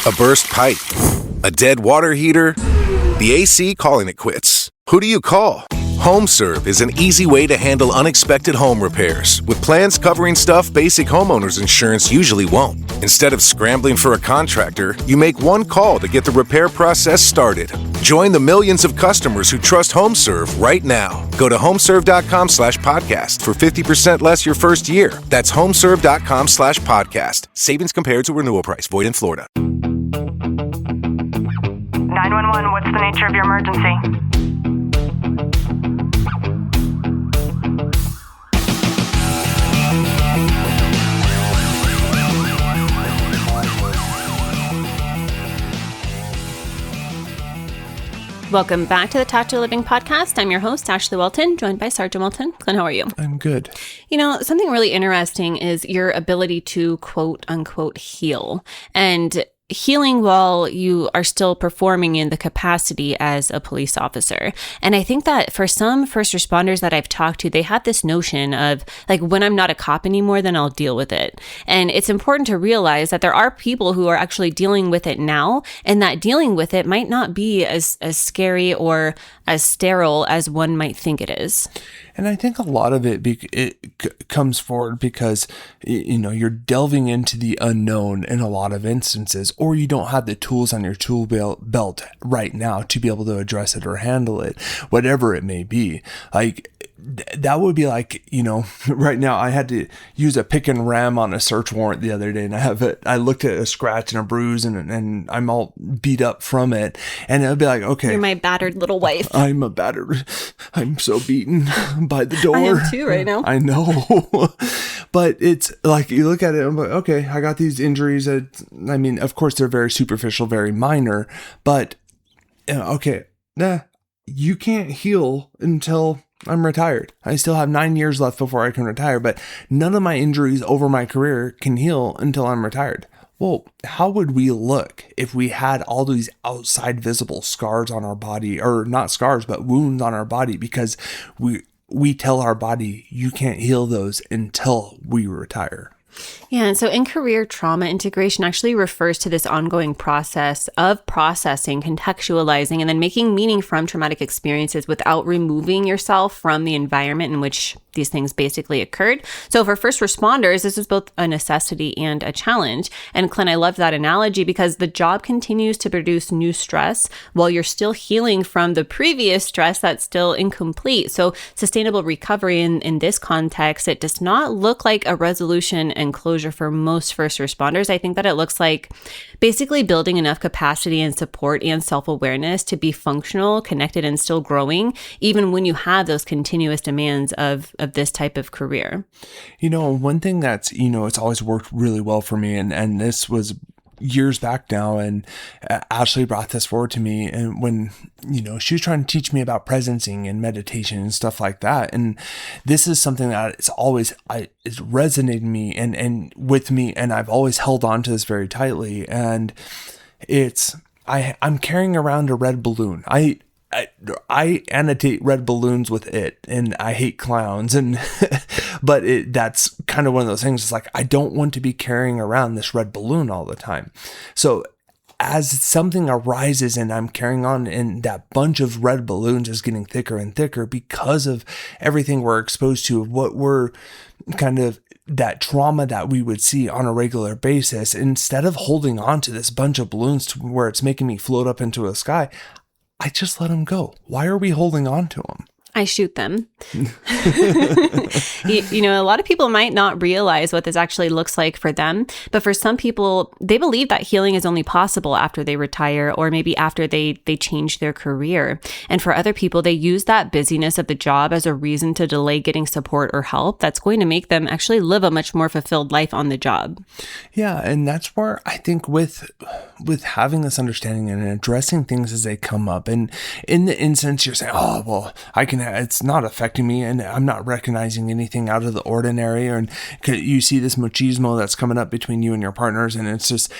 A burst pipe? A dead water heater? The AC calling it quits? Who do you call? HomeServe is an easy way to handle unexpected home repairs with plans covering stuff basic homeowners insurance usually won't. Instead of scrambling for a contractor, you make one call to get the repair process started. Join the millions of customers who trust HomeServe right now. Go to homeserve.com/podcast for 50% less your first year. That's homeserve.com/podcast. Savings compared to renewal price. Void in Florida. 911, what's the nature of your emergency? Welcome back to the Talk to Living podcast. I'm your host, Ashlie Walton, joined by Sergeant Walton. Clint, how are you? I'm good. You know, something really interesting is your ability to quote unquote heal. And healing while you are still performing in the capacity as a police officer. And I think that for some first responders that I've talked to, they have this notion of like, when I'm not a cop anymore, then I'll deal with it. And it's important to realize that there are people who are actually dealing with it now, and that dealing with it might not be as scary or as sterile as one might think it is. And I think a lot of it comes forward because, you know, you're delving into the unknown in a lot of instances, or you don't have the tools on your tool belt right now to be able to address it or handle it, whatever it may be. Like, that would be like, you know, right now I had to use a pick and ram on a search warrant the other day, and I looked at a scratch and a bruise and I'm all beat up from it. And it would be like, okay. You're my battered little wife. I'm so beaten by the door. I am too right now. I know. But it's like, you look at it and I'm like, okay, I got these injuries. I mean, of course they're very superficial, very minor, but okay, you can't heal until I'm retired. I still have 9 years left before I can retire, but none of my injuries over my career can heal until I'm retired. Well, how would we look if we had all these outside visible scars on our body, or not scars, but wounds on our body, because we tell our body, you can't heal those until we retire. Yeah, and so in career trauma integration actually refers to this ongoing process of processing, contextualizing, and then making meaning from traumatic experiences without removing yourself from the environment in which these things basically occurred. So for first responders, this is both a necessity and a challenge. And Clint, I love that analogy because the job continues to produce new stress while you're still healing from the previous stress that's still incomplete. So sustainable recovery in this context, it does not look like a resolution and closure for most first responders. I think that it looks like basically building enough capacity and support and self-awareness to be functional, connected, and still growing, even when you have those continuous demands of this type of career. You know, one thing that's, you know, it's always worked really well for me, and this was years back now, and Ashlie brought this forward to me, and when, you know, she was trying to teach me about presencing and meditation and stuff like that, and this is something that it's always it's resonated me and with me, and I've always held on to this very tightly, and it's I'm carrying around a red balloon. I annotate red balloons with it, and I hate clowns, and but that's kind of one of those things. It's like, I don't want to be carrying around this red balloon all the time. So as something arises and I'm carrying on, and that bunch of red balloons is getting thicker and thicker because of everything we're exposed to, what we're kind of, that trauma that we would see on a regular basis, instead of holding on to this bunch of balloons to where it's making me float up into the sky, I just let them go. Why are we holding on to them? I shoot them. You know, a lot of people might not realize what this actually looks like for them. But for some people, they believe that healing is only possible after they retire, or maybe after they change their career. And for other people, they use that busyness of the job as a reason to delay getting support or help that's going to make them actually live a much more fulfilled life on the job. Yeah, and that's where I think with having this understanding and addressing things as they come up, and in the instance you're saying, oh, well, it's not affecting me, and I'm not recognizing anything out of the ordinary, and you see this machismo that's coming up between you and your partners, and it's just,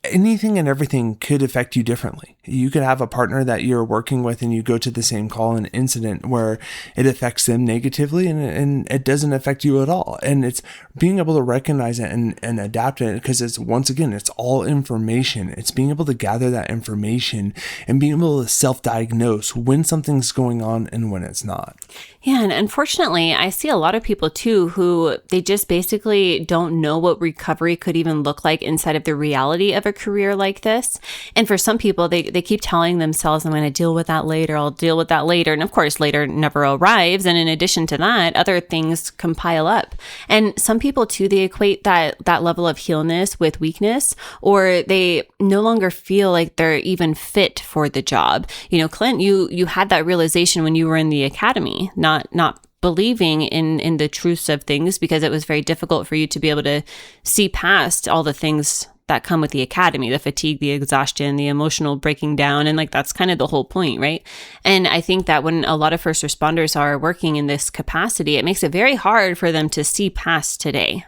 anything and everything could affect you differently. You could have a partner that you're working with and you go to the same call and incident where it affects them negatively and it doesn't affect you at all. And it's being able to recognize it and adapt it, because it's, once again, it's all information. It's being able to gather that information and being able to self-diagnose when something's going on and when it's not. Yeah, and unfortunately, I see a lot of people too who they just basically don't know what recovery could even look like inside of the reality of a career like this. And for some people, they keep telling themselves, I'm going to deal with that later, I'll deal with that later. And of course, later never arrives. And in addition to that, other things can pile up. And some people too, they equate that level of healness with weakness, or they no longer feel like they're even fit for the job. Clint, you had that realization when you were in the academy, not believing in the truths of things, because it was very difficult for you to be able to see past all the things that come with the academy, the fatigue, the exhaustion, the emotional breaking down. And that's kind of the whole point, right? And I think that when a lot of first responders are working in this capacity, it makes it very hard for them to see past today.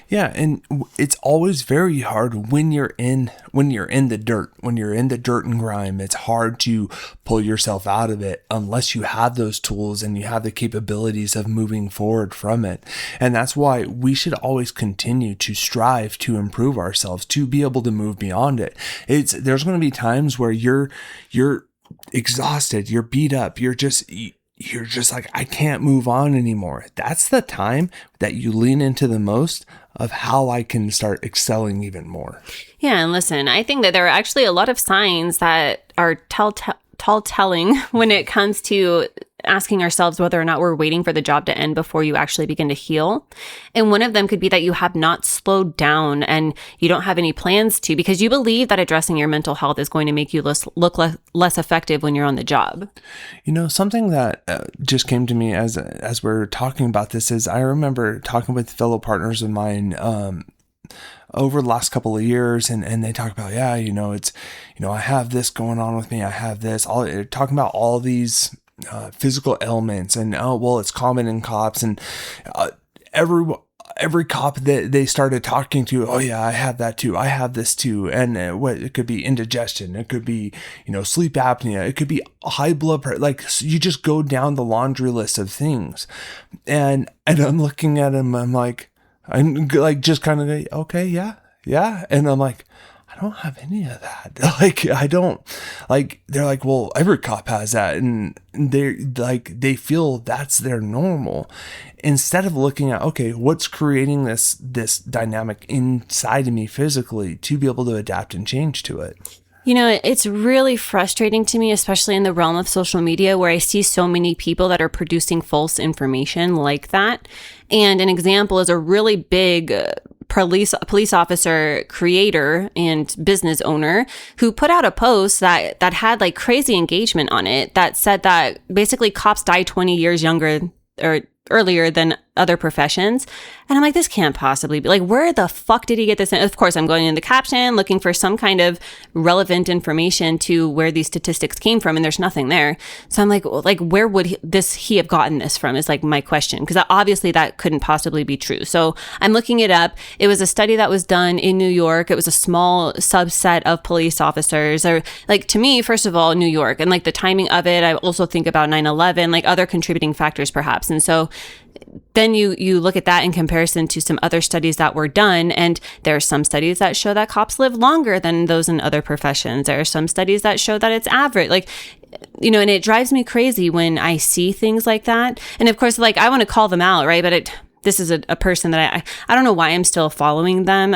Yeah, and it's always very hard when you're in the dirt, and grime. It's hard to pull yourself out of it unless you have those tools and you have the capabilities of moving forward from it. And that's why we should always continue to strive to improve ourselves, to be able to move beyond it. There's going to be times where you're exhausted, you're beat up, you're just like, I can't move on anymore. That's the time that you lean into the most of how I can start excelling even more. Yeah. And listen, I think that there are actually a lot of signs that are telltale when it comes to asking ourselves whether or not we're waiting for the job to end before you actually begin to heal. And one of them could be that you have not slowed down and you don't have any plans to, because you believe that addressing your mental health is going to make you look less effective when you're on the job. Something that just came to me as we're talking about this is, I remember talking with fellow partners of mine over the last couple of years, and they talk about, it's, I have this going on with me. I have this, talking about all these physical ailments, and it's common in cops, and every cop that they started talking to, I have that too, I have this too, and it could be indigestion, it could be sleep apnea, it could be high blood pressure. You just go down the laundry list of things, and I'm looking at him, I'm just kind of okay, yeah, and I'm like, I don't have any of that. I don't, they're like, well, every cop has that. And they feel that's their normal, instead of looking at, okay, what's creating this dynamic inside of me physically to be able to adapt and change to it. It's really frustrating to me, especially in the realm of social media, where I see so many people that are producing false information like that. And an example is a really big police officer, creator, and business owner who put out a post that had crazy engagement on it, that said that basically cops die 20 years younger or earlier than other professions. And I'm like, this can't possibly be, where the fuck did he get this in? Of course, I'm going in the caption, looking for some kind of relevant information to where these statistics came from, and there's nothing there. So I'm like, where would he have gotten this from is my question, because obviously that couldn't possibly be true. So I'm looking it up. It was a study that was done in New York. It was a small subset of police officers, or to me, first of all, New York, and the timing of it. I also think about 9/11, other contributing factors perhaps. And so then you look at that in comparison to some other studies that were done, and there are some studies that show that cops live longer than those in other professions. There are some studies that show that it's average, and it drives me crazy when I see things like that. And of course, I want to call them out, right? But this is a person that I don't know why I'm still following them.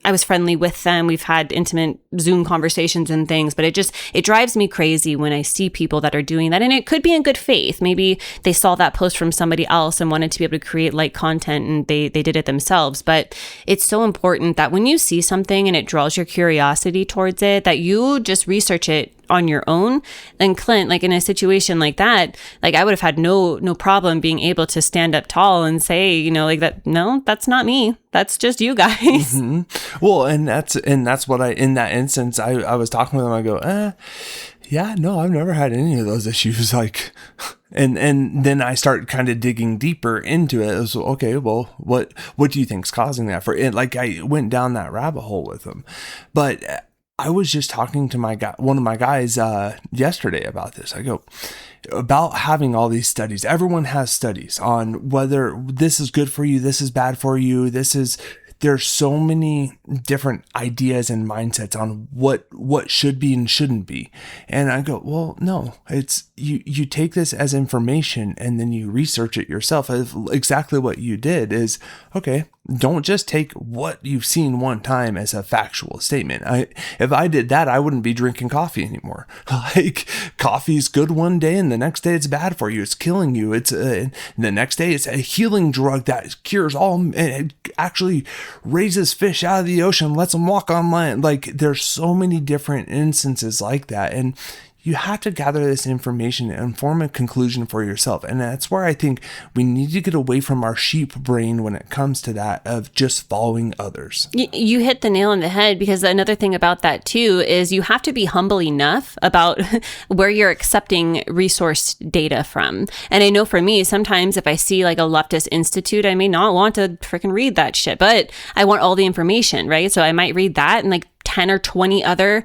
I was friendly with them. We've had intimate Zoom conversations and things, but it drives me crazy when I see people that are doing that. And it could be in good faith. Maybe they saw that post from somebody else and wanted to be able to create content, and they did it themselves. But it's so important that when you see something and it draws your curiosity towards it, that you just research it on your own. And Clint, in a situation like that, I would have had no problem being able to stand up tall and say, that, no, that's not me. That's just you guys. Mm-hmm. Well, and that's what in that instance, I was talking with him. I go, yeah, no, I've never had any of those issues. And then I start kind of digging deeper into it. It was, okay, well, what do you think's causing that? I went down that rabbit hole with him, but I was just talking to one of my guys yesterday about this. I go, about having all these studies. Everyone has studies on whether this is good for you, this is bad for you, there's so many different ideas and mindsets on what should be and shouldn't be. And I go, well, no, it's you take this as information and then you research it yourself. Exactly what you did is, okay, don't just take what you've seen one time as a factual statement. If I did that, I wouldn't be drinking coffee anymore. Like, coffee's good one day and the next day it's bad for you. It's killing you. It's the next day it's a healing drug that cures all. It actually raises fish out of the ocean, lets them walk on land. Like, there's so many different instances like that. And you have to gather this information and form a conclusion for yourself. And that's where I think we need to get away from our sheep brain when it comes to that of just following others. You hit the nail on the head, because another thing about that too is you have to be humble enough about where you're accepting resource data from. And I know for me, sometimes if I see like a leftist institute, I may not want to freaking read that shit, but I want all the information, right? So I might read that and like 10 or 20 other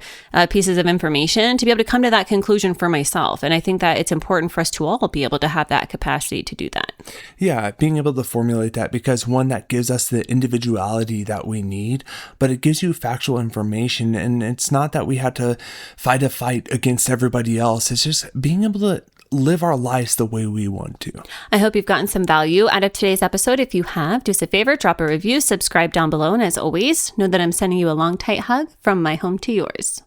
pieces of information to be able to come to that conclusion for myself. And I think that it's important for us to all be able to have that capacity to do that. Yeah, being able to formulate that, because one, that gives us the individuality that we need, but it gives you factual information. And it's not that we have to fight a fight against everybody else. It's just being able to live our lives the way we want to. I hope you've gotten some value out of today's episode. If you have, do us a favor, drop a review, subscribe down below. And as always, know that I'm sending you a long, tight hug from my home to yours.